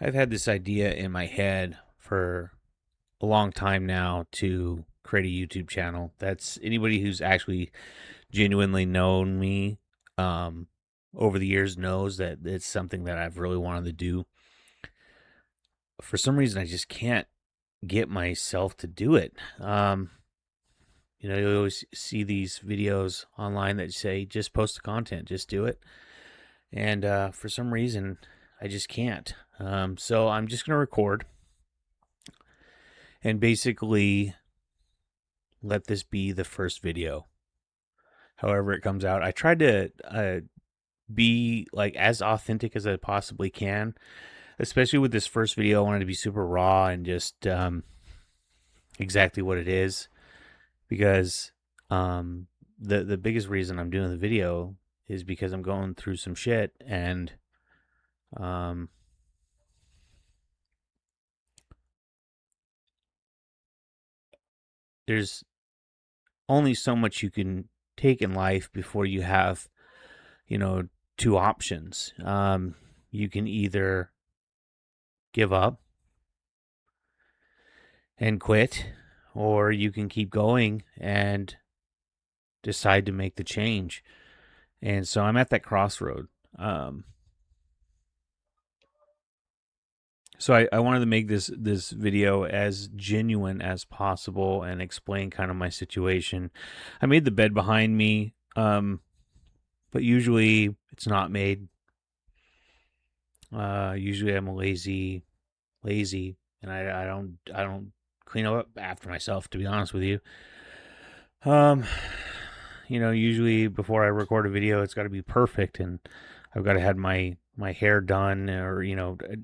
I've had this idea in my head for a long time now to create a YouTube channel. That's anybody who's actually genuinely known me um, over the years knows that it's something that I've really wanted to do. For some reason, I just can't get myself to do it. You always see these videos online that say, just post the content, just do it. And for some reason, I just can't. So I'm just going to record and basically let this be the first video. However, it comes out. I tried to be like as authentic as I possibly can, especially with this first video. I wanted to be super raw and just exactly what it is because the biggest reason I'm doing the video is because I'm going through some shit and um, there's only so much you can take in life before you have, you know, two options. You can either give up and quit, or you can keep going and decide to make the change. And so I'm at that crossroad. Um, so I wanted to make this video as genuine as possible and explain kind of my situation. I made the bed behind me, but usually it's not made. Usually I'm a lazy, and I don't clean up after myself. To be honest with you, um, usually before I record a video, it's got to be perfect, and I've got to have my hair done, or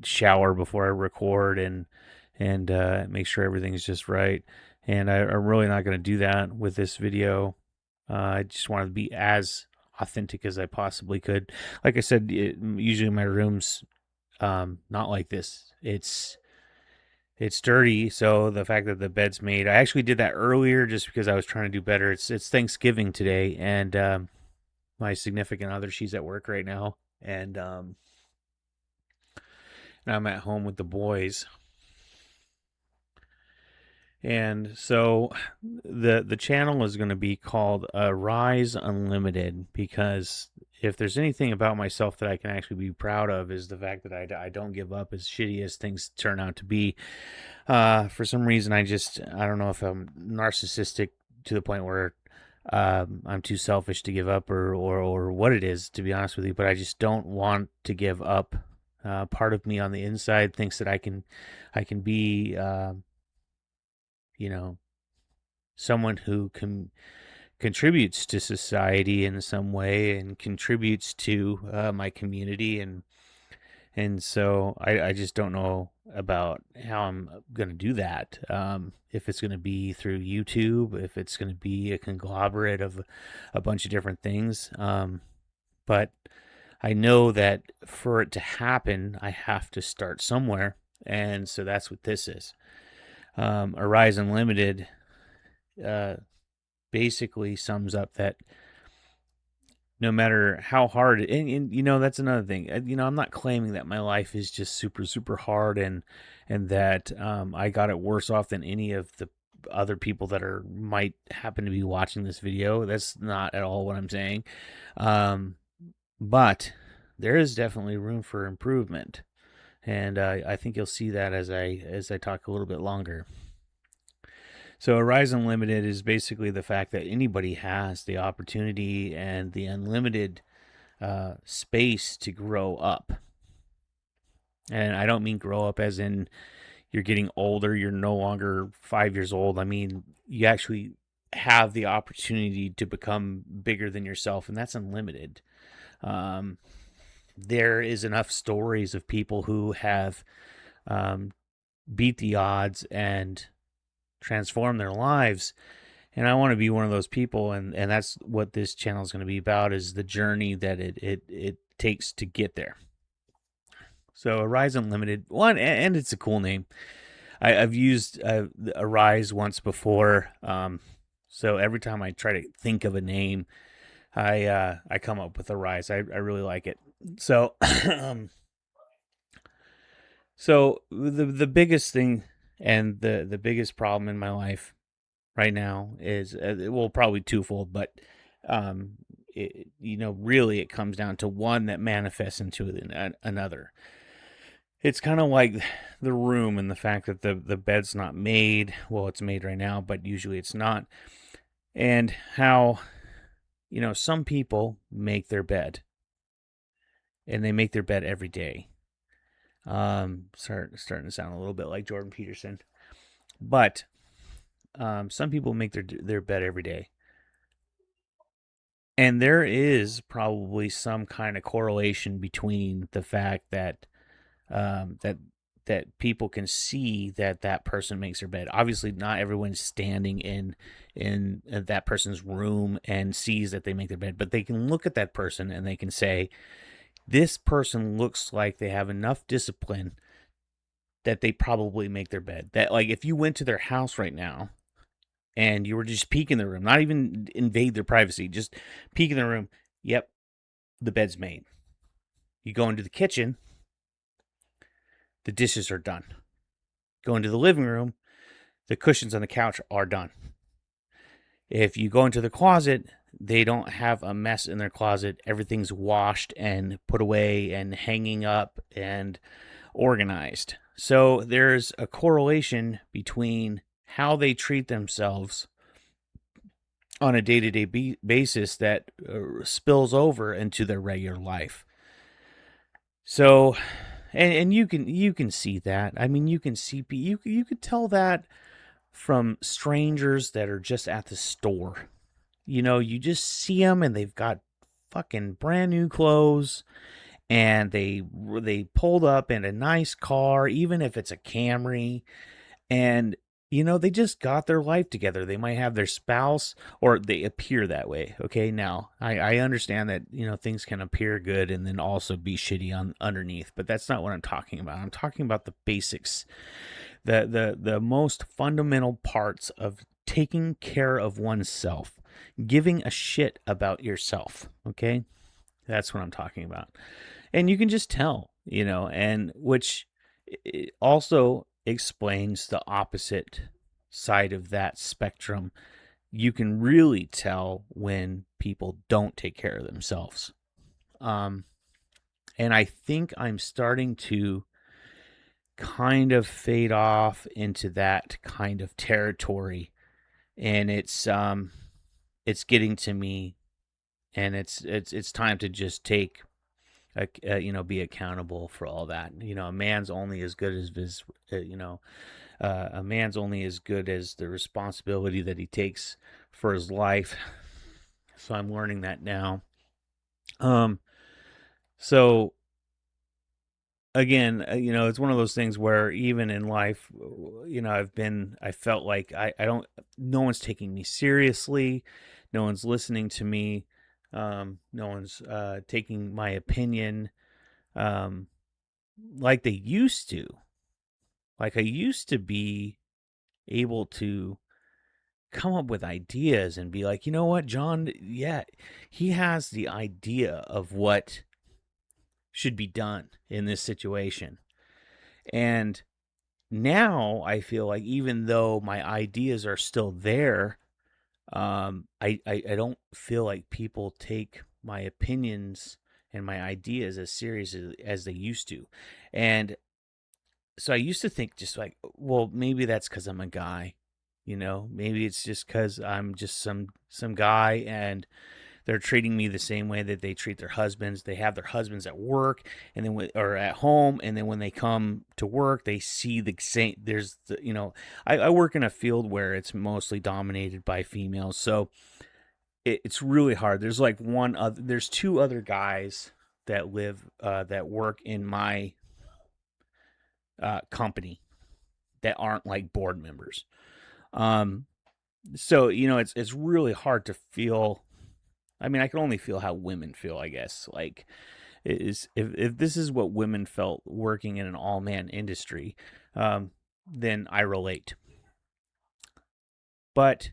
shower before I record, and make sure everything's just right. And I'm really not going to do that with this video. I just wanted to be as authentic as I possibly could. Like I said, usually my room's not like this. It's dirty, so the fact that the bed's made, I actually did that earlier just because I was trying to do better. It's Thanksgiving today, and my significant other, she's at work right now, and I'm at home with the boys. And so the channel is going to be called Arise Unlimited, because if there's anything about myself that I can actually be proud of is the fact that I don't give up as shitty as things turn out to be. For some reason, I don't know if I'm narcissistic to the point where I'm too selfish to give up, or what it is, to be honest with you, but I just don't want to give up. Part of me on the inside thinks that I can be, you know, someone who contributes to society in some way and contributes to my community, and so I just don't know about how I'm going to do that. If it's going to be through YouTube, if it's going to be a conglomerate of a bunch of different things. But I know that for it to happen, I have to start somewhere. And so that's what this is. Arise Unlimited uh, basically sums up that no matter how hard, and that's another thing. I'm not claiming that my life is just super super hard, and that I got it worse off than any of the other people that are might happen to be watching this video. That's not at all what I'm saying. um, but there is definitely room for improvement, and I think you'll see that as I talk a little bit longer. So Arise Unlimited is basically the fact that anybody has the opportunity and the unlimited space to grow up. And I don't mean grow up as in you're getting older, you're no longer 5 years old. I mean, you actually have the opportunity to become bigger than yourself, and that's unlimited. Um, there is enough stories of people who have um, beat the odds and transformed their lives, and I want to be one of those people, and that's what this channel is going to be about, is the journey that it takes to get there. So Arise Unlimited, one, and it's a cool name. I've used Arise once before, so every time I try to think of a name, I come up with Arise. I really like it. So So the biggest thing and the biggest problem in my life right now is well, probably twofold, but um really it comes down to one that manifests into another. It's kind of like the room and the fact that the bed's not made. Well, it's made right now, but usually it's not. And how, some people make their bed and they make their bed every day. Starting to sound a little bit like Jordan Peterson, but some people make their bed every day, and there is probably some kind of correlation between the fact that um, that that people can see that that person makes their bed. Obviously, not everyone's standing in that person's room and sees that they make their bed, but they can look at that person and they can say, "This person looks like they have enough discipline that they probably make their bed." That, like, if you went to their house right now and you were just peeking the room, not even invade their privacy, just peek in the room. Yep, the bed's made. You go into the kitchen, the dishes are done. Go into the living room, the cushions on the couch are done. If you go into the closet, they don't have a mess in their closet. Everything's washed and put away and hanging up and organized. So there's a correlation between how they treat themselves on a day-to-day basis that spills over into their regular life. So, and you can see that. I mean, you can see you could tell that from strangers that are just at the store. You just see them and they've got fucking brand new clothes, and they pulled up in a nice car, even if it's a Camry, and they just got their life together. They might have their spouse, or they appear that way. Okay, now I understand that things can appear good and then also be shitty on underneath, but that's not what I'm talking about. I'm talking about the basics, the most fundamental parts of taking care of oneself, giving a shit about yourself. Okay, that's what I'm talking about. And you can just tell, and which also explains the opposite side of that spectrum. You can really tell when people don't take care of themselves. Um, and I think I'm starting to kind of fade off into that kind of territory, and it's getting to me, and it's time to just take be accountable for all that. A man's only as good as his, a man's only as good as the responsibility that he takes for his life. So I'm learning that now. Um, so again, it's one of those things where even in life, I felt like I don't, no one's taking me seriously. No one's listening to me. No one's taking my opinion um, like they used to. Like I used to be able to come up with ideas and be like, you know what, John, yeah, he has the idea of what should be done in this situation. And now I feel like even though my ideas are still there, I don't feel like people take my opinions and my ideas as serious as they used to. And so I used to think just like, well, maybe that's because I'm a guy, maybe it's just because I'm just some guy, and they're treating me the same way that they treat their husbands. They have their husbands at work, and then or at home, and then when they come to work, they see the same. I work in a field where it's mostly dominated by females, so it's really hard. There's like there's two other guys that work in my company that aren't like board members. Um, so it's really hard to feel. I mean, I can only feel how women feel, I guess. Like, is if this is what women felt working in an all man industry, then I relate. But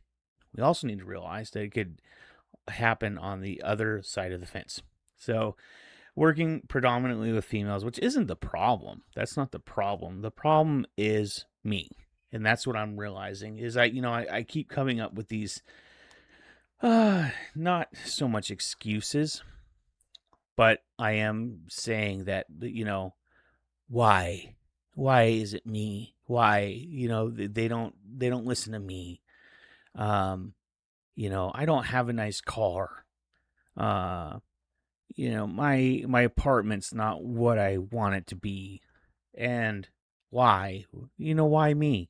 we also need to realize that it could happen on the other side of the fence. So working predominantly with females, which isn't the problem. That's not the problem. The problem is me. And that's what I'm realizing is I keep coming up with these not so much excuses, but I am saying that, why? Why is it me? Why, they don't listen to me. Um, I don't have a nice car. Uh, my apartment's not what I want it to be. And why? Why me?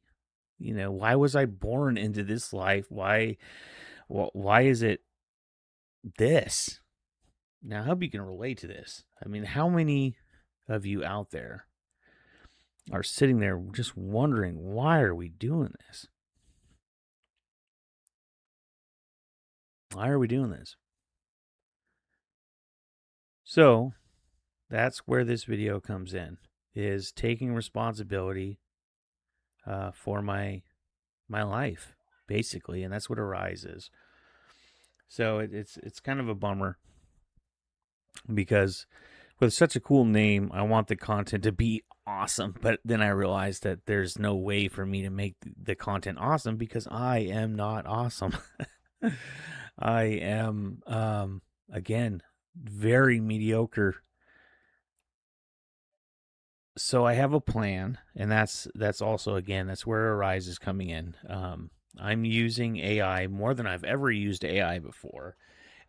Why was I born into this life? Why is it this? Now, I hope you can relate to this. I mean, how many of you out there are sitting there just wondering, why are we doing this? Why are we doing this? So, that's where this video comes in, is taking responsibility for my life, basically, and that's what Arise is. So it's kind of a bummer because with such a cool name, I want the content to be awesome, but then I realized that there's no way for me to make the content awesome because I am not awesome. I am again very mediocre. So I have a plan, and that's also, again, that's where Arise is coming in. I'm using AI more than I've ever used AI before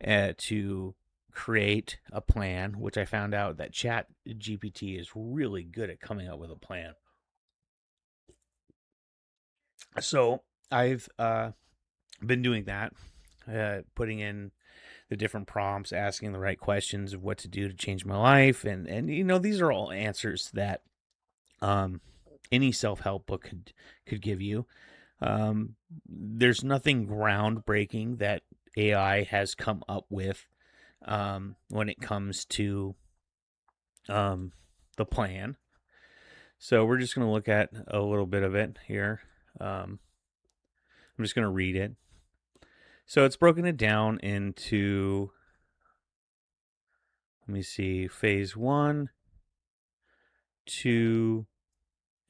to create a plan, which I found out that Chat GPT is really good at coming up with a plan. So I've been doing that, putting in the different prompts, asking the right questions of what to do to change my life, and these are all answers that any self-help book could give you. There's nothing groundbreaking that AI has come up with when it comes to the plan. So we're just going to look at a little bit of it here. I'm just going to read it. So it's broken it down into, let me see, phase 1, 2,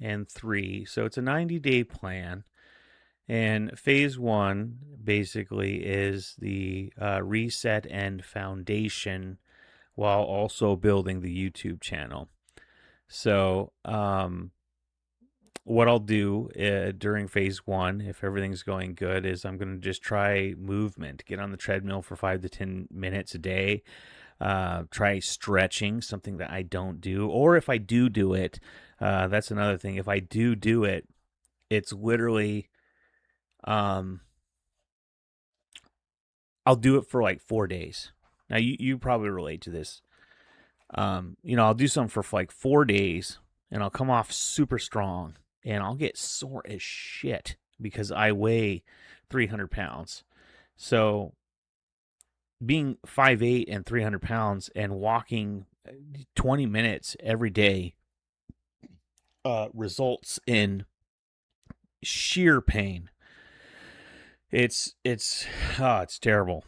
and 3. So it's a 90-day plan. And phase 1 basically is the reset and foundation while also building the YouTube channel. So what I'll do during phase 1, if everything's going good, is I'm going to just try movement, get on the treadmill for 5 to 10 minutes a day. Try stretching, something that I don't do. Or if I do it, that's another thing. If I do it, it's literally, I'll do it for like 4 days. Now you probably relate to this. I'll do something for like 4 days and I'll come off super strong and I'll get sore as shit because I weigh 300 pounds. So being 5'8" and 300 pounds and walking 20 minutes every day results in sheer pain. It's terrible.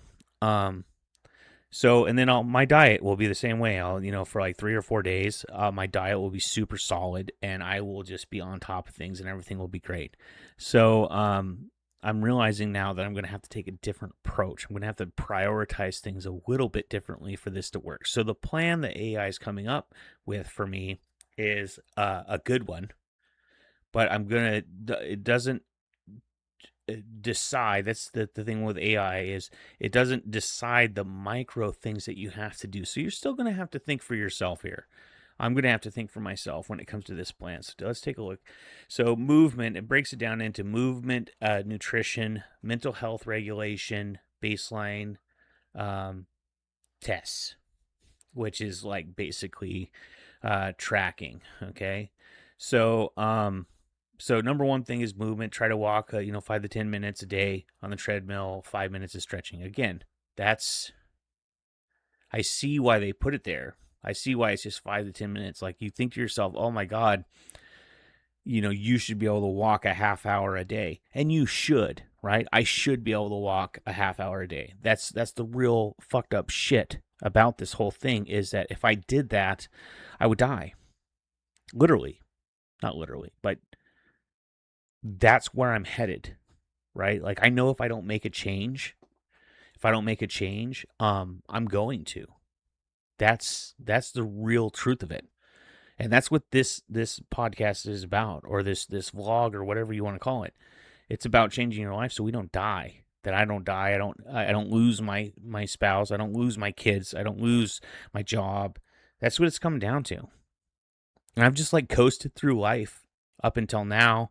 So, and then my diet will be the same way. I'll, for like 3 or 4 days, my diet will be super solid and I will just be on top of things and everything will be great. So, I'm realizing now that I'm going to have to take a different approach. I'm going to have to prioritize things a little bit differently for this to work. So the plan that AI is coming up with for me is a good one, but it doesn't decide. That's the thing with AI is it doesn't decide the micro things that you have to do. So you're still going to have to think for yourself here. I'm going to have to think for myself when it comes to this plan. So let's take a look. So movement, it breaks it down into movement, nutrition, mental health regulation, baseline tests, which is like basically tracking. Okay. So, so number one thing is movement. Try to walk, 5 to 10 minutes a day on the treadmill, 5 minutes of stretching. Again, I see why they put it there. I see why it's just 5 to 10 minutes. Like you think to yourself, oh my God, you should be able to walk a half hour a day. And you should, right? I should be able to walk a half hour a day. That's the real fucked up shit about this whole thing is that if I did that, I would die. Literally. Not literally, but that's where I'm headed, right? Like I know if I don't make a change, I'm going to. That's the real truth of it. And that's what this podcast is about, or this vlog, or whatever you want to call it. It's about changing your life so we don't die. That I don't die. I don't lose my spouse. I don't lose my kids. I don't lose my job. That's what it's come down to. And I've just like coasted through life up until now.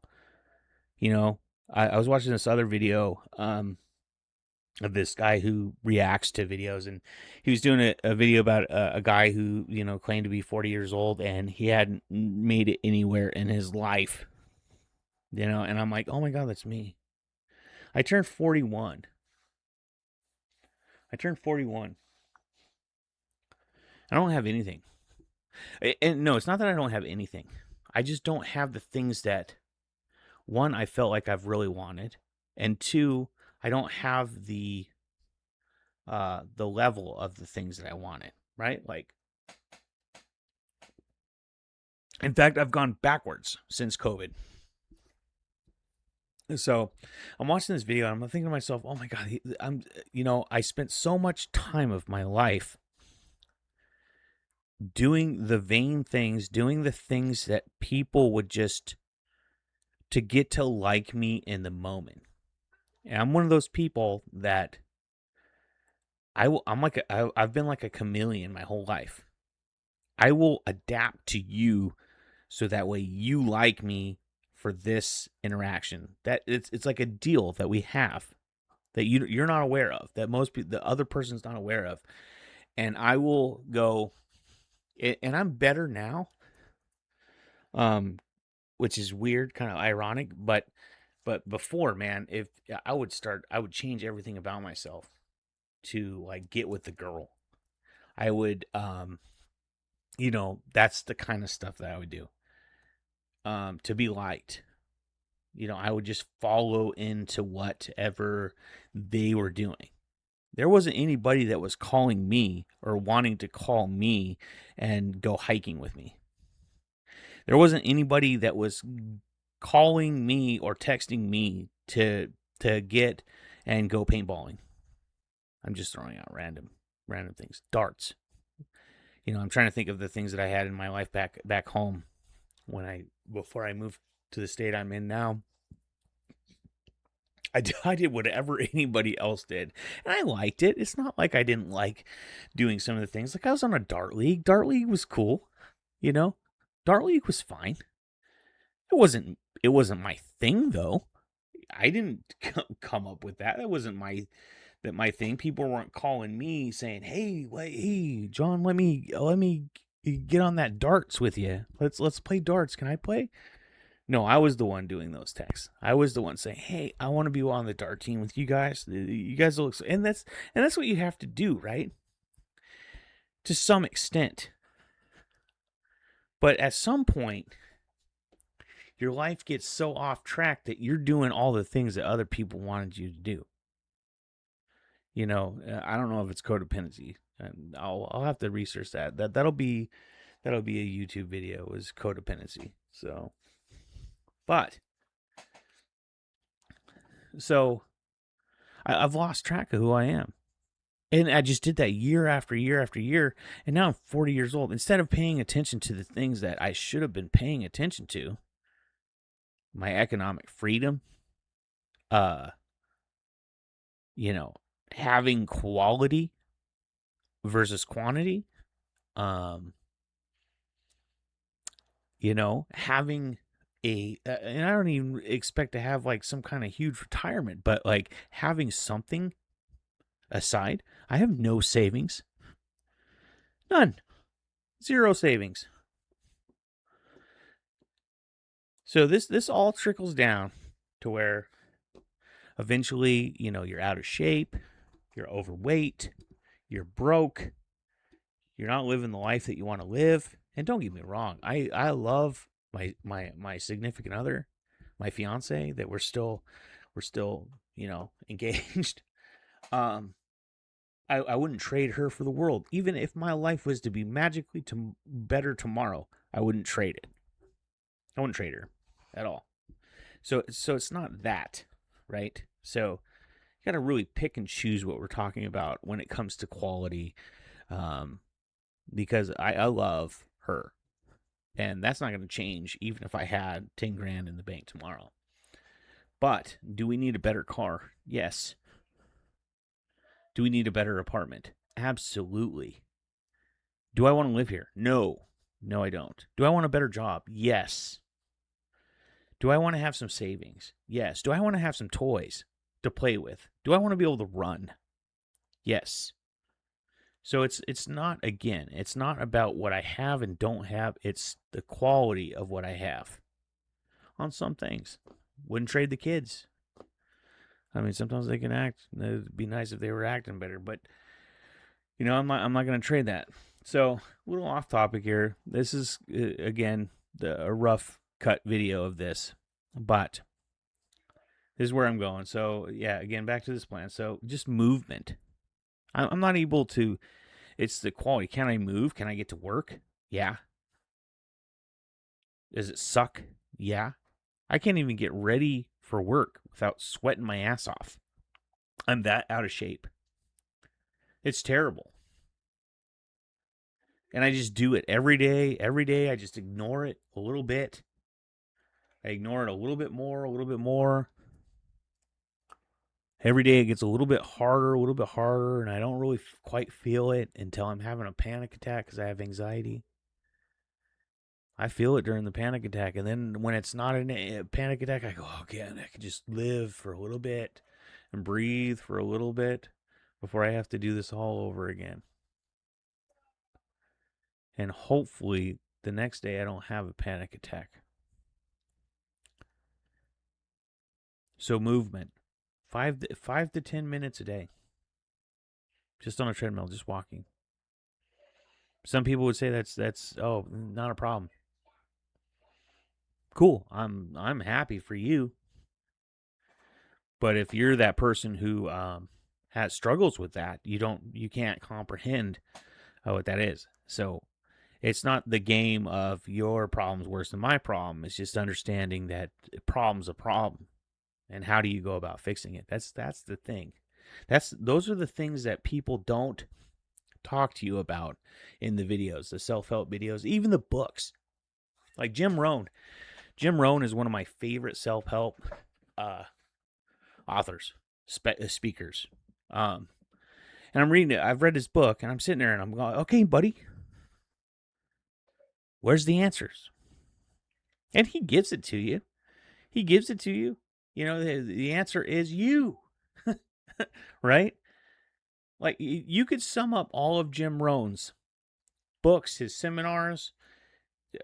You know, I was watching this other video of this guy who reacts to videos, and he was doing a video about a guy who, claimed to be 40 years old, and he hadn't made it anywhere in his life. And I'm like, oh my God, that's me. I turned 41. I turned 41. I don't have anything. And no, it's not that I don't have anything. I just don't have the things that, one, I felt like I've really wanted, and two, I don't have the level of the things that I wanted, right? Like, in fact, I've gone backwards since COVID. So I'm watching this video and I'm thinking to myself, oh my God, I spent so much time of my life doing the vain things, doing the things that people would just, to get to like me in the moment. And I'm one of those people that I've been like a chameleon my whole life. I will adapt to you so that way you like me for this interaction. That it's like a deal that we have that you're not aware of, that the other person's not aware of. And I will go, and I'm better now, which is weird, kind of ironic, but before, man, if I would change everything about myself to like get with the girl. I would, that's the kind of stuff that I would do. To be liked. I would just follow into whatever they were doing. There wasn't anybody that was calling me or wanting to call me and go hiking with me. There wasn't anybody that was calling me or texting me to get and go paintballing. I'm just throwing out random things. Darts. I'm trying to think of the things that I had in my life back home before I moved to the state I'm in now. I did whatever anybody else did, and I liked it. It's not like I didn't like doing some of the things. Like I was on a dart league. Dart league was cool, Dart league was fine. It wasn't my thing though. I didn't come up with that. That wasn't my thing. People weren't calling me saying, "Hey, John, let me get on that darts with you. Let's play darts. Can I play?" No, I was the one doing those texts. I was the one saying, "Hey, I want to be on the dart team with you guys. You guys look," and that's what you have to do, right? To some extent. But at some point, your life gets so off track that you're doing all the things that other people wanted you to do. I don't know if it's codependency, and I'll have to research that. That'll be a YouTube video, is codependency. So I've lost track of who I am. And I just did that year after year after year. And now I'm 40 years old. Instead of paying attention to the things that I should have been paying attention to, my economic freedom, uh, having quality versus quantity, having and I don't even expect to have like some kind of huge retirement, but like having something aside. I have no savings. None. Zero savings. So this all trickles down to where eventually, you're out of shape, you're overweight, you're broke, you're not living the life that you want to live. And don't get me wrong, I love my significant other, my fiance, that we're still engaged. I wouldn't trade her for the world. Even if my life was to be magically better tomorrow, I wouldn't trade it. I wouldn't trade her at all. So it's not that, right? So you got to really pick and choose what we're talking about when it comes to quality, um, because I love her, and that's not going to change even if I had 10 grand in the bank tomorrow. But do we need a better car? Yes. Do we need a better apartment? Absolutely. Do I want to live here? No. No, I don't. Do I want a better job? Yes. Do I want to have some savings? Yes. Do I want to have some toys to play with? Do I want to be able to run? Yes. So it's not, again, it's not about what I have and don't have. It's the quality of what I have on some things. Wouldn't trade the kids. I mean, sometimes they can act. It'd be nice if they were acting better, but I'm not going to trade that. So, a little off topic here. This is again a rough cut video of this, but this is where I'm going. So, yeah, again, back to this plan. So, just movement. I'm not able to. It's the quality. Can I move? Can I get to work? Yeah. Does it suck? Yeah. I can't even get ready for work without sweating my ass off. I'm that out of shape. It's terrible. And I just do it every day. Every day, I just ignore it a little bit. I ignore it a little bit more, a little bit more. Every day it gets a little bit harder, and I don't really quite feel it until I'm having a panic attack because I have anxiety. I feel it during the panic attack, and then when it's not a panic attack, I go, okay, I can just live for a little bit and breathe for a little bit before I have to do this all over again. And hopefully the next day I don't have a panic attack. So movement, 5 to 10 minutes a day, just on a treadmill, just walking. Some people would say that's not a problem. Cool. I'm happy for you. But if you're that person who has struggles with that, you can't comprehend what that is. So it's not the game of your problem's worse than my problem. It's just understanding that a problem's a problem, and how do you go about fixing it? That's the thing. Those are the things that people don't talk to you about in the videos, the self-help videos, even the books. Like Jim Rohn. Jim Rohn is one of my favorite self-help authors, speakers. And I'm reading it. I've read his book, and I'm sitting there, and I'm going, okay, buddy, where's the answers? And he gives it to you. He gives it to you. The answer is you, right? Like, you could sum up all of Jim Rohn's books, his seminars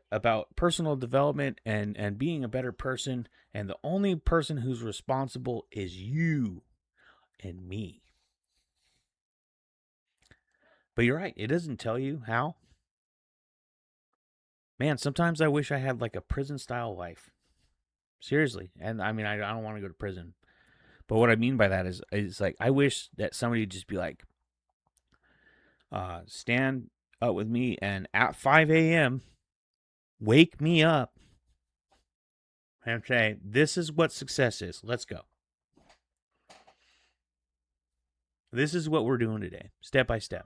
about personal development and being a better person, and the only person who's responsible is you and me. But you're right, it doesn't tell you how. Man, sometimes I wish I had like a prison style life. Seriously. And I mean, I don't want to go to prison. But what I mean by that is like, I wish that somebody would just be like, stand up with me, and at 5 a.m., wake me up and say, this is what success is. Let's go. This is what we're doing today, step by step.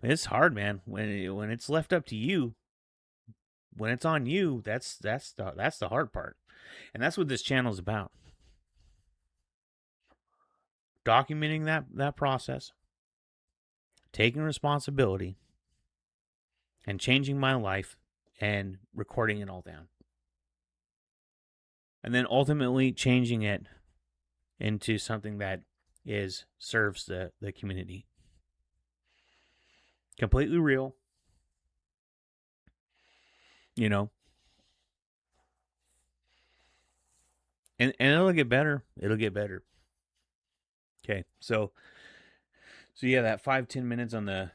It's hard, man. When it's left up to you, when it's on you, that's the hard part. And that's what this channel is about. Documenting that process, taking responsibility, and changing my life, and recording it all down. And then ultimately changing it into something that serves the community. Completely real. And it'll get better. It'll get better. Okay, so yeah, that 5-10 minutes on the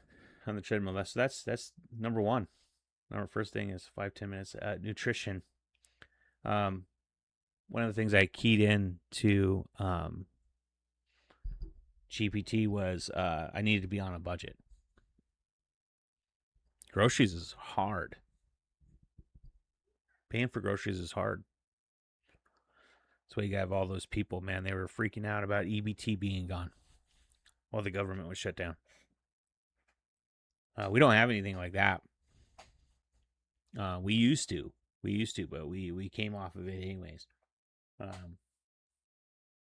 treadmill. That's number one. Our first thing is 5-10 minutes. Nutrition. One of the things I keyed in to GPT was I needed to be on a budget. Groceries is hard. Paying for groceries is hard. That's why you have all those people, man. They were freaking out about EBT being gone while the government was shut down. We don't have anything like that. We used to, but we came off of it anyways.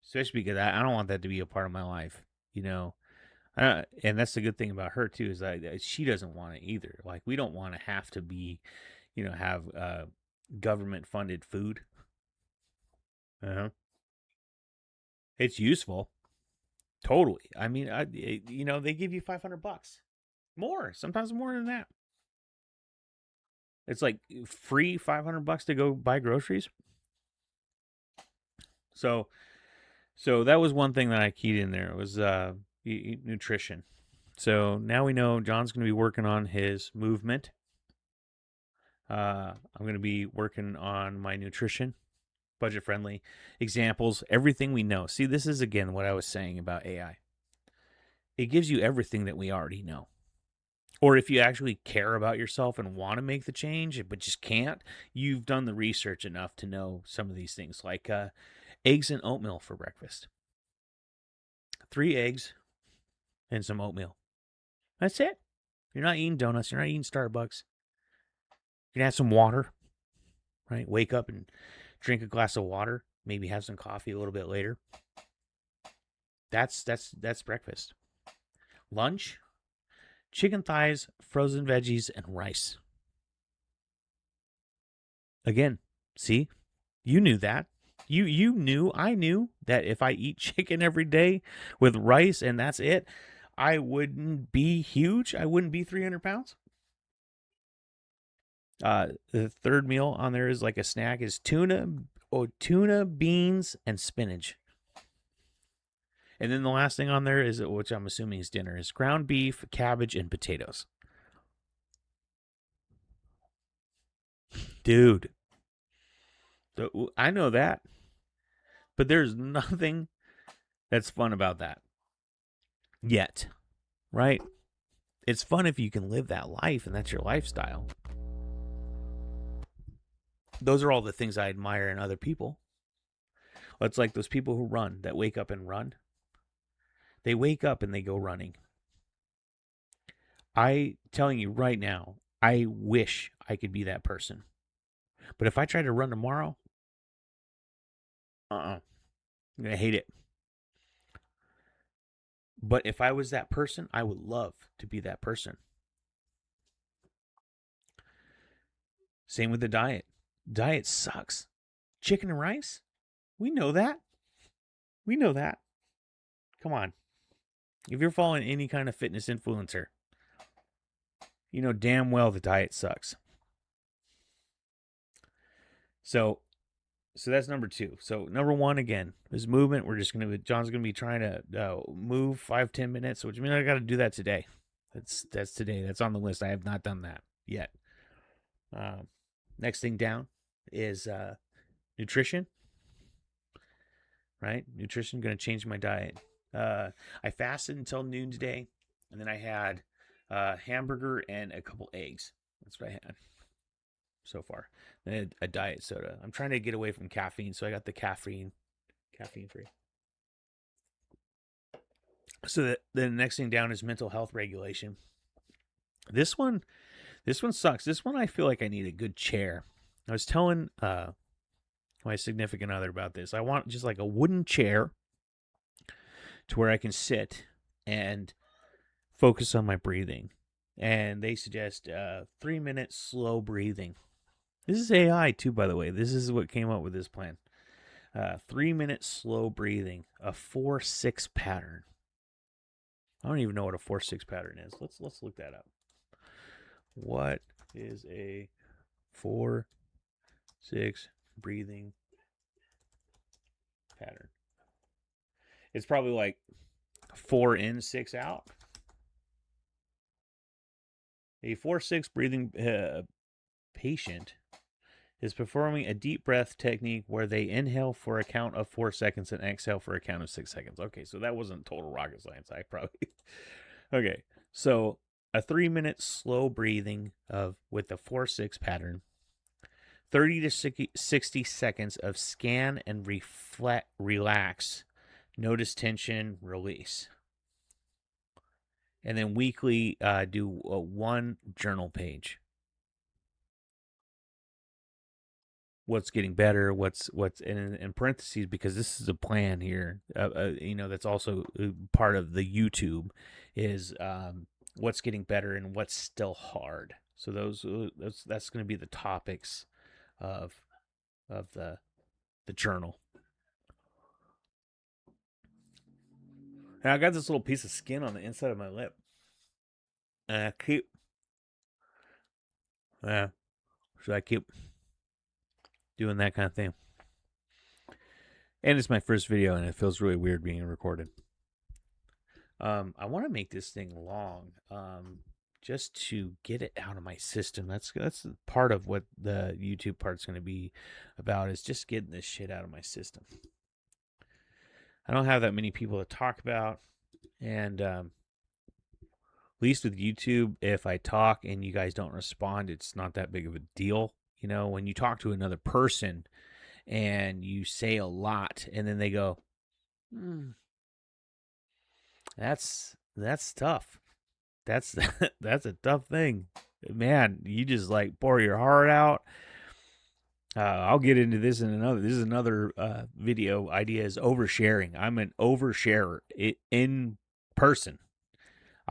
Especially because I don't want that to be a part of my life, you know. And that's the good thing about her too is that she doesn't want it either. Like we don't want to have to be, have government funded food. Uh-huh. It's useful, totally. I mean, they give you $500, more sometimes more than that. It's like free $500 to go buy groceries. So that was one thing that I keyed in there. It was nutrition. So now we know John's going to be working on his movement. I'm going to be working on my nutrition, budget friendly examples, everything we know. See, this is again what I was saying about AI. It gives you everything that we already know. Or if you actually care about yourself and want to make the change, but just can't, you've done the research enough to know some of these things, like eggs and oatmeal for breakfast. 3 eggs and some oatmeal. That's it. You're not eating donuts. You're not eating Starbucks. You can have some water, right? Wake up and drink a glass of water. Maybe have some coffee a little bit later. That's breakfast. Lunch, chicken thighs, frozen veggies, and rice. Again, see, you knew that. I knew that if I eat chicken every day with rice and that's it, I wouldn't be huge. I wouldn't be 300 pounds. The third meal on there is like a snack is tuna, beans, and spinach. And then the last thing on there is, which I'm assuming is dinner, is ground beef, cabbage, and potatoes. Dude, I know that, but there's nothing that's fun about that yet, right? It's fun if you can live that life and that's your lifestyle. Those are all the things I admire in other people. It's like those people who run, that wake up and run. They wake up and they go running. I telling you right now, I wish I could be that person. But if I try to run tomorrow, I'm going to hate it. But if I was that person, I would love to be that person. Same with the diet. Diet sucks. Chicken and rice? We know that. We know that. Come on. If you're following any kind of fitness influencer, you know damn well the diet sucks. So that's number 2. So number 1 again is movement. John's gonna be trying to move 5-10 minutes, which means I got to do that today. That's today. That's on the list. I have not done that yet. Next thing down is nutrition. Right, nutrition gonna change my diet. I fasted until noon today, and then I had hamburger and a couple eggs. That's what I had so far. Then I had a diet soda. I'm trying to get away from caffeine, so I got the caffeine free. So the next thing down is mental health regulation. This one sucks. This one I feel like I need a good chair. I was telling my significant other about this. I want just like a wooden chair to where I can sit and focus on my breathing. And they suggest 3-minute slow breathing. This is AI too, by the way. This is what came up with this plan. 3-minute slow breathing, a 4-6 pattern. I don't even know what a 4-6 pattern is. Let's look that up. What is a 4-6 breathing pattern? It's probably like 4 in, 6 out. A 4-6 breathing patient is performing a deep breath technique where they inhale for a count of 4 seconds and exhale for a count of 6 seconds. Okay, so that wasn't total rocket science. I probably okay. So a 3-minute slow breathing of with the 4-6 pattern, 30 to 60 seconds of scan and reflect, relax, notice tension, release, and then weekly do one journal page. What's getting better, what's in parentheses, because this is a plan here, that's also part of the YouTube, is what's getting better and what's still hard. So that's going to be the topics of the journal. Now I got this little piece of skin on the inside of my lip, and I keep so I keep doing that kind of thing. And it's my first video, and it feels really weird being recorded. I want to make this thing long, just to get it out of my system. That's part of what the YouTube part's going to be about, is just getting this shit out of my system. I don't have that many people to talk about, and at least with YouTube, if I talk and you guys don't respond, it's not that big of a deal. You know, when you talk to another person and you say a lot, and then they go, that's tough. That's that's a tough thing, man. You just like pour your heart out. I'll get into this in another. This is another video idea, is oversharing. I'm an oversharer in person.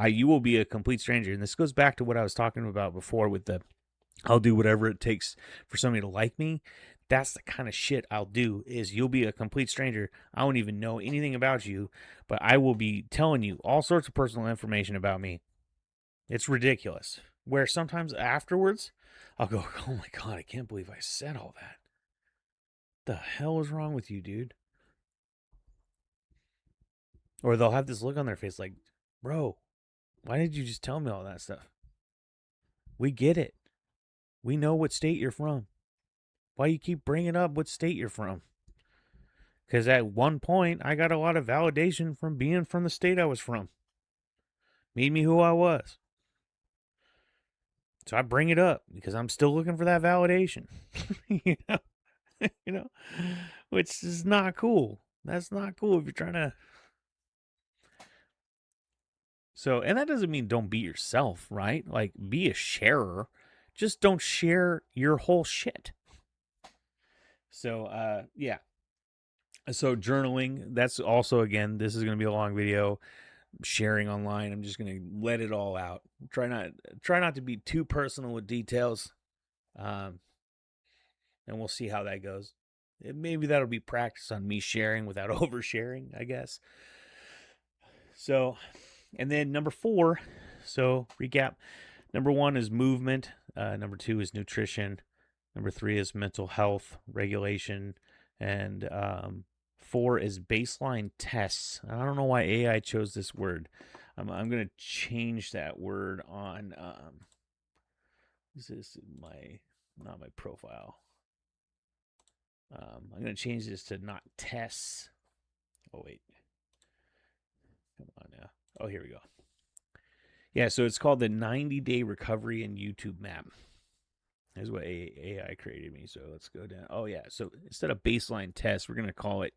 You will be a complete stranger, and this goes back to what I was talking about before with the I'll do whatever it takes for somebody to like me. That's the kind of shit I'll do, is you'll be a complete stranger. I won't even know anything about you, but I will be telling you all sorts of personal information about me. It's ridiculous. Where sometimes afterwards, I'll go, oh my God, I can't believe I said all that. The hell is wrong with you, dude? Or they'll have this look on their face like, bro, why did you just tell me all that stuff? We get it. We know what state you're from. Why you keep bringing up what state you're from? Because at one point, I got a lot of validation from being from the state I was from. Made me who I was. So I bring it up because I'm still looking for that validation. you know? you know, which is not cool. That's not cool if you're trying to. So, and that doesn't mean don't be yourself, right? Like, be a sharer. Just don't share your whole shit. So, yeah. So journaling, that's also, again, this is going to be a long video. Sharing online, I'm just going to let it all out. Try not to be too personal with details. And we'll see how that goes. Maybe that'll be practice on me sharing without oversharing, I guess. So, and then number 4, so recap. Number 1 is movement. Number 2 is nutrition. Number 3 is mental health regulation. And 4 is baseline tests. I don't know why AI chose this word. I'm going to change that word on, this is not my profile. I'm going to change this to not tests. Oh, wait. Come on now. Oh, here we go. Yeah, so it's called the 90-day recovery and YouTube map. That's what AI created me. So let's go down. Oh, yeah. So instead of baseline test, we're going to call it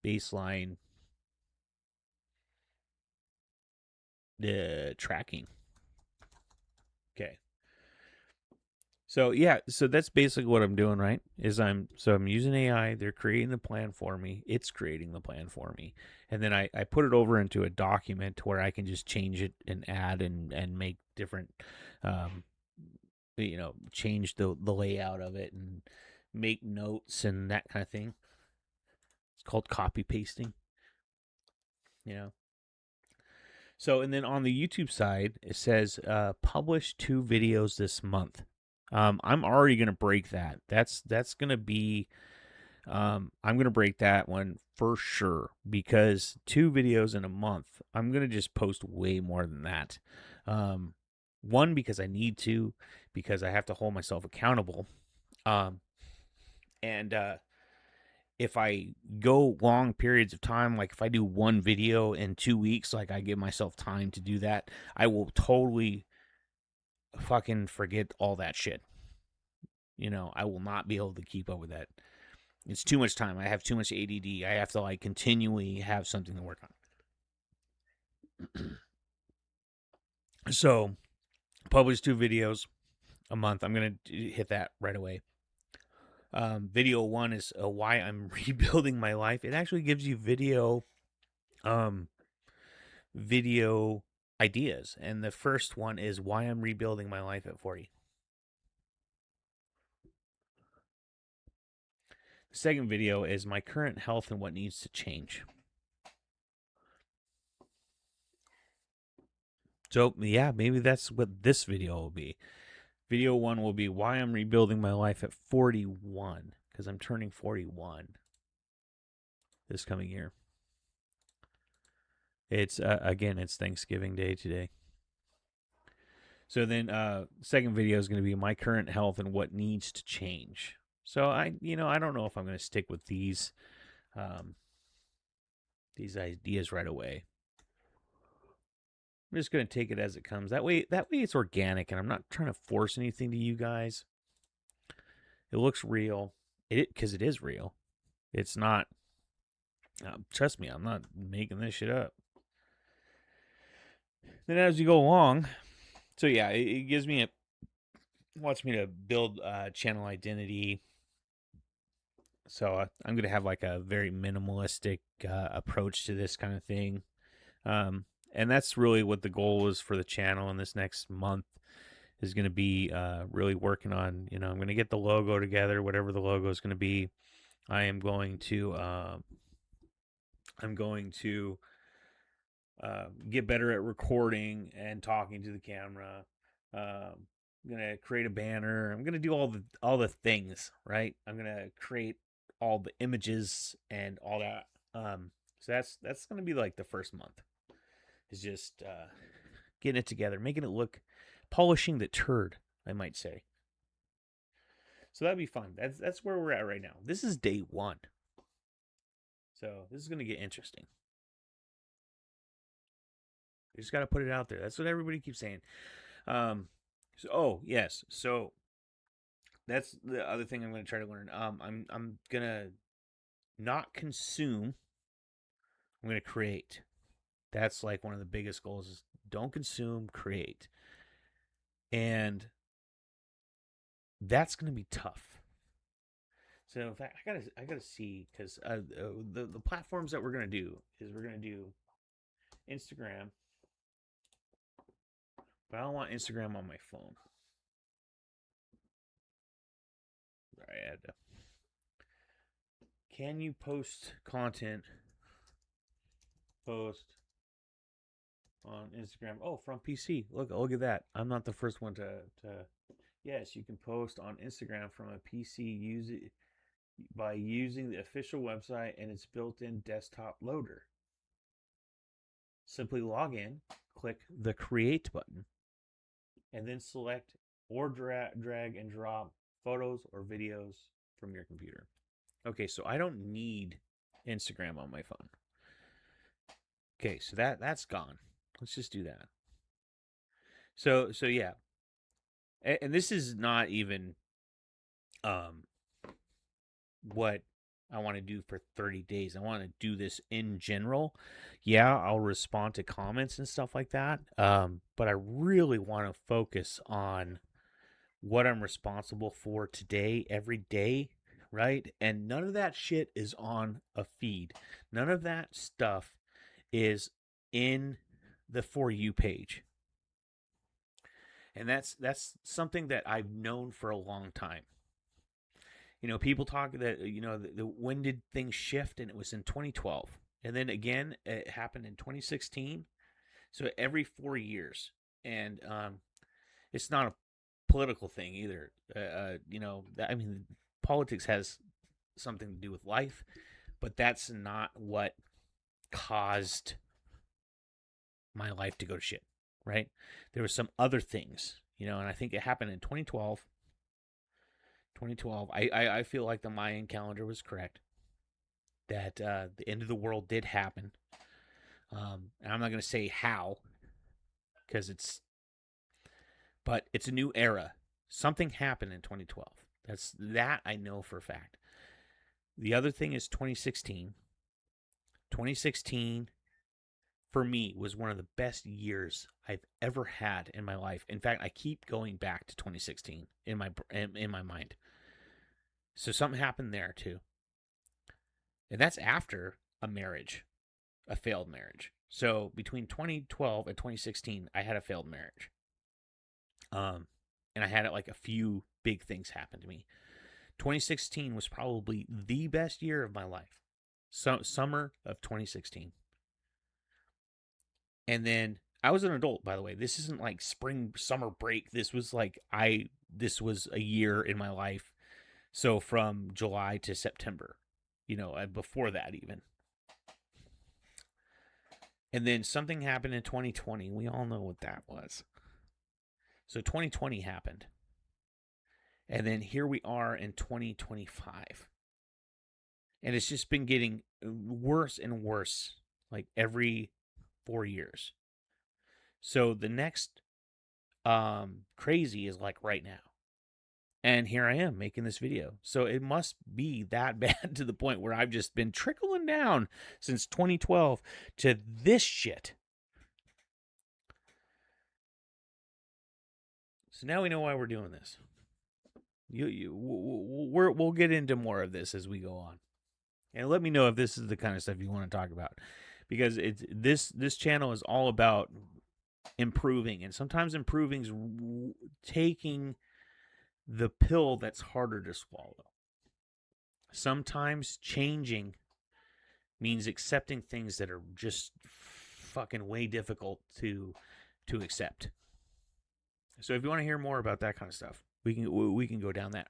baseline tracking. Okay. So yeah, so that's basically what I'm doing, right? I'm using AI. They're creating the plan for me. It's creating the plan for me, and then I put it over into a document where I can just change it and add and make different, change the layout of it and make notes and that kind of thing. It's called copy pasting. So, and then on the YouTube side, it says publish 2 videos this month. I'm already gonna break that. That's gonna be. I'm gonna break that one for sure, because 2 videos in a month. I'm gonna just post way more than that. One, because I need to, because I have to hold myself accountable. Um, and if I go long periods of time, like if I do one video in 2 weeks, like I give myself time to do that, I will totally fucking forget all that shit. I will not be able to keep up with that. It's too much time. I have too much ADD. I have to like continually have something to work on. So, publish 2 videos a month. I'm gonna hit that right away. Video 1 is why I'm rebuilding my life. It actually gives you um, video ideas, and the first one is why I'm rebuilding my life at 40. The second video is my current health and what needs to change. So yeah, maybe that's what this video will be. Video 1 will be why I'm rebuilding my life at 41, because I'm turning 41 this coming year. It's again, it's Thanksgiving Day today. So then, second video is going to be my current health and what needs to change. So I don't know if I'm going to stick with these ideas right away. I'm just going to take it as it comes. That way it's organic, and I'm not trying to force anything to you guys. It looks real, because it is real. It's not. Trust me, I'm not making this shit up. Then as you go along, so yeah, it gives me wants me to build channel identity. So I'm going to have like a very minimalistic approach to this kind of thing. And that's really what the goal is for the channel in this next month, is going to be really working on, I'm going to get the logo together, whatever the logo is going to be. I'm going to get better at recording and talking to the camera. I'm gonna create a banner. I'm gonna do all the things, right? I'm gonna create all the images and all that. So that's gonna be like the first month. Is just getting it together, making it look, polishing the turd, I might say. So that'd be fun. That's where we're at right now. This is day 1. So this is gonna get interesting. You just got to put it out there. That's what everybody keeps saying. Yes. So that's the other thing I'm going to try to learn. I'm going to not consume. I'm going to create. That's like one of the biggest goals is don't consume, create. And that's going to be tough. So in fact, I gotta see, because the platforms that we're going to do is we're going to do Instagram. But I don't want Instagram on my phone. I had to. Can you post content? Post on Instagram. Oh, from PC. Look at that. I'm not the first one to. Yes, you can post on Instagram from a PC by using the official website and its built-in desktop loader. Simply log in, click the create button, and then select or drag and drop photos or videos from your computer. Okay, so I don't need Instagram on my phone. Okay, so that's gone. Let's just do that. So yeah, and this is not even what I want to do for 30 days. I want to do this in general. Yeah, I'll respond to comments and stuff like that. But I really want to focus on what I'm responsible for today, every day, right? And none of that shit is on a feed. None of that stuff is in the For You page. And that's something that I've known for a long time. People talk that, when did things shift? And it was in 2012. And then again, it happened in 2016. So every 4 years. And it's not a political thing either. I mean, politics has something to do with life, but that's not what caused my life to go to shit, right? There was some other things, and I think it happened in 2012. 2012. I feel like the Mayan calendar was correct, that the end of the world did happen. And I'm not going to say how, because but it's a new era. Something happened in 2012. That I know for a fact. The other thing is 2016. 2016 for me was one of the best years I've ever had in my life. In fact, I keep going back to 2016 in my mind. So something happened there too. And that's after a marriage, a failed marriage. So between 2012 and 2016, I had a failed marriage. And I had like a few big things happen to me. 2016 was probably the best year of my life. So summer of 2016. And then I was an adult, by the way. This isn't like spring, summer break. This was a year in my life. So from July to September, before that even. And then something happened in 2020. We all know what that was. So 2020 happened. And then here we are in 2025. And it's just been getting worse and worse, like every 4 years. So the next crazy is like right now. And here I am making this video. So it must be that bad to the point where I've just been trickling down since 2012 to this shit. So now we know why we're doing this. We'll get into more of this as we go on. And let me know if this is the kind of stuff you want to talk about, because this channel is all about improving, and sometimes improving is taking the pill that's harder to swallow. Sometimes changing means accepting things that are just fucking way difficult to accept. So if you want to hear more about that kind of stuff, we can go down that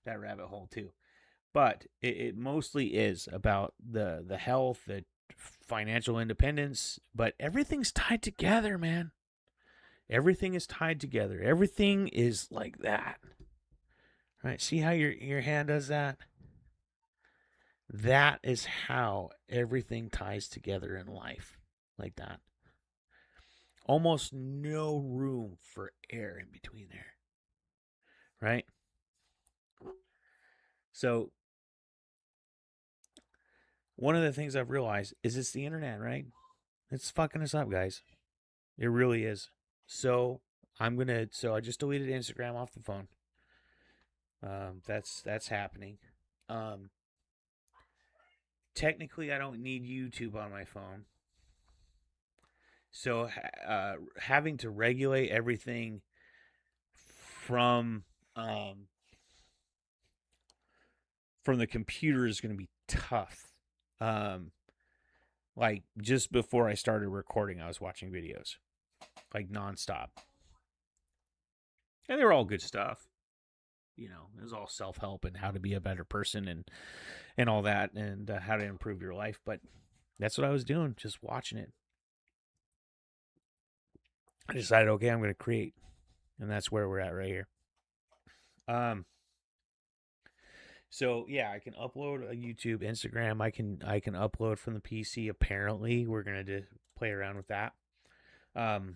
rabbit hole too. But it mostly is about the health, the financial independence, but everything's tied together, man. Everything is tied together. Everything is like that. Right? See how your hand does that? That is how everything ties together in life. Like that. Almost no room for air in between there. Right? So one of the things I've realized is it's the internet, right? It's fucking us up, guys. It really is. So I just deleted Instagram off the phone. That's happening. Technically, I don't need YouTube on my phone. So having to regulate everything from the computer is going to be tough. Like just before I started recording, I was watching videos like nonstop, and they were all good stuff. It was all self-help and how to be a better person and all that, and how to improve your life. But that's what I was doing, just watching it. I decided, okay, I'm going to create, and that's where we're at right here. So yeah, I can upload a YouTube, Instagram. I can upload from the PC. Apparently, we're gonna play around with that. The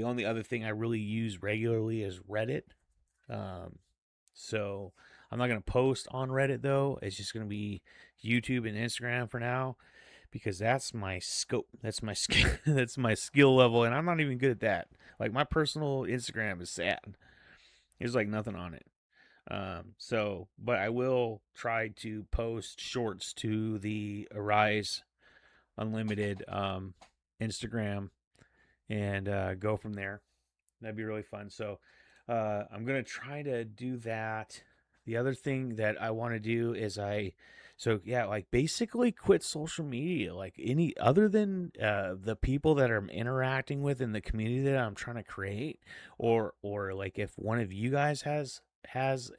only other thing I really use regularly is Reddit. So I'm not gonna post on Reddit though. It's just gonna be YouTube and Instagram for now, because that's my scope. That's my skill. That's my skill level, and I'm not even good at that. Like my personal Instagram is sad. There's like nothing on it. But I will try to post shorts to the Arise Unlimited Instagram and go from there. That'd be really fun. So I'm going to try to do that. The other thing that I want to do is basically quit social media, like any other than the people that I'm interacting with in the community that I'm trying to create, or like if one of you guys has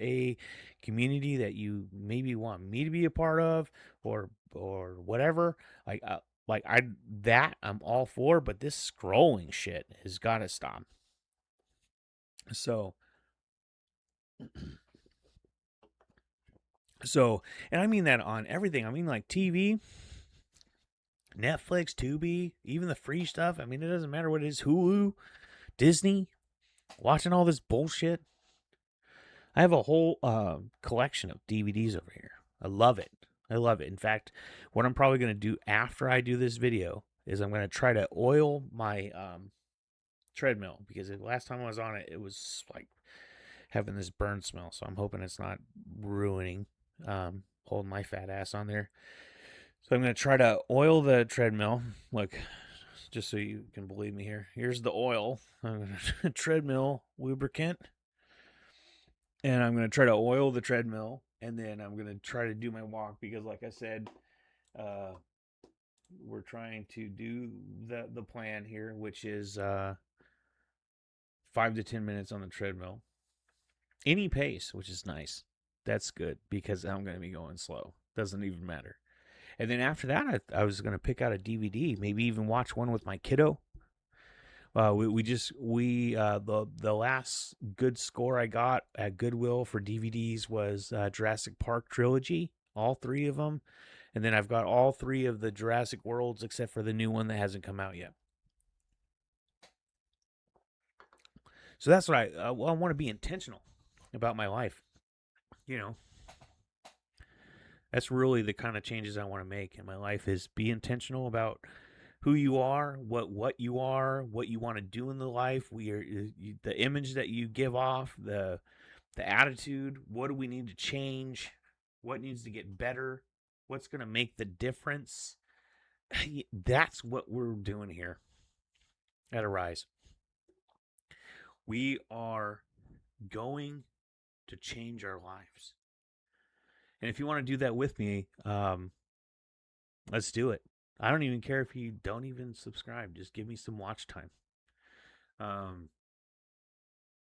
a community that you maybe want me to be a part of, or whatever, like Like I'm all for, but this scrolling shit has got to stop. So so and I mean that on everything. I mean like TV, Netflix, Tubi, even the free stuff. I mean, it doesn't matter what it is. Hulu, Disney, watching all this bullshit. I have a whole collection of DVDs over here. I love it. I love it. In fact, what I'm probably going to do after I do this video is I'm going to try to oil my treadmill, because the last time I was on it, it was like having this burn smell. So I'm hoping it's not ruining, holding my fat ass on there. So I'm going to try to oil the treadmill. Look, just so you can believe me here. Here's the oil. Treadmill lubricant. And I'm going to try to oil the treadmill. And then I'm going to try to do my walk, because like I said, we're trying to do the plan here, which is 5 to 10 minutes on the treadmill. Any pace, which is nice. That's good, because I'm going to be going slow. Doesn't even matter. And then after that, I was going to pick out a DVD, maybe even watch one with my kiddo. The last good score I got at Goodwill for DVDs was Jurassic Park trilogy, all three of them. And then I've got all three of the Jurassic Worlds except for the new one that hasn't come out yet. So that's what I want to be intentional about my life. You know, that's really the kind of changes I want to make in my life, is be intentional about who you are, what you are, what you want to do in the life. The image that you give off, the attitude. What do we need to change? What needs to get better? What's going to make the difference? That's what we're doing here at Arise. We are going to change our lives. And if you want to do that with me, let's do it. I don't even care if you don't even subscribe. Just give me some watch time.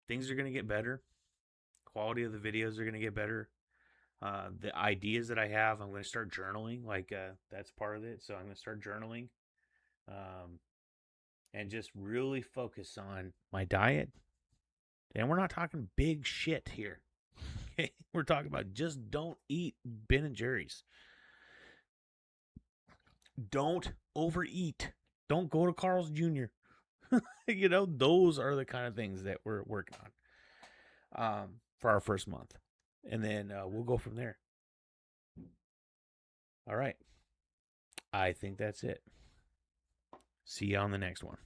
Things are going to get better. Quality of the videos are going to get better. The ideas that I have, I'm going to start journaling. That's part of it. So I'm going to start journaling, and just really focus on my diet. And we're not talking big shit here. We're talking about just don't eat Ben and Jerry's. Don't overeat. Don't go to Carl's Jr. Those are the kind of things that we're working on for our first month. And then we'll go from there. All right. I think that's it. See you on the next one.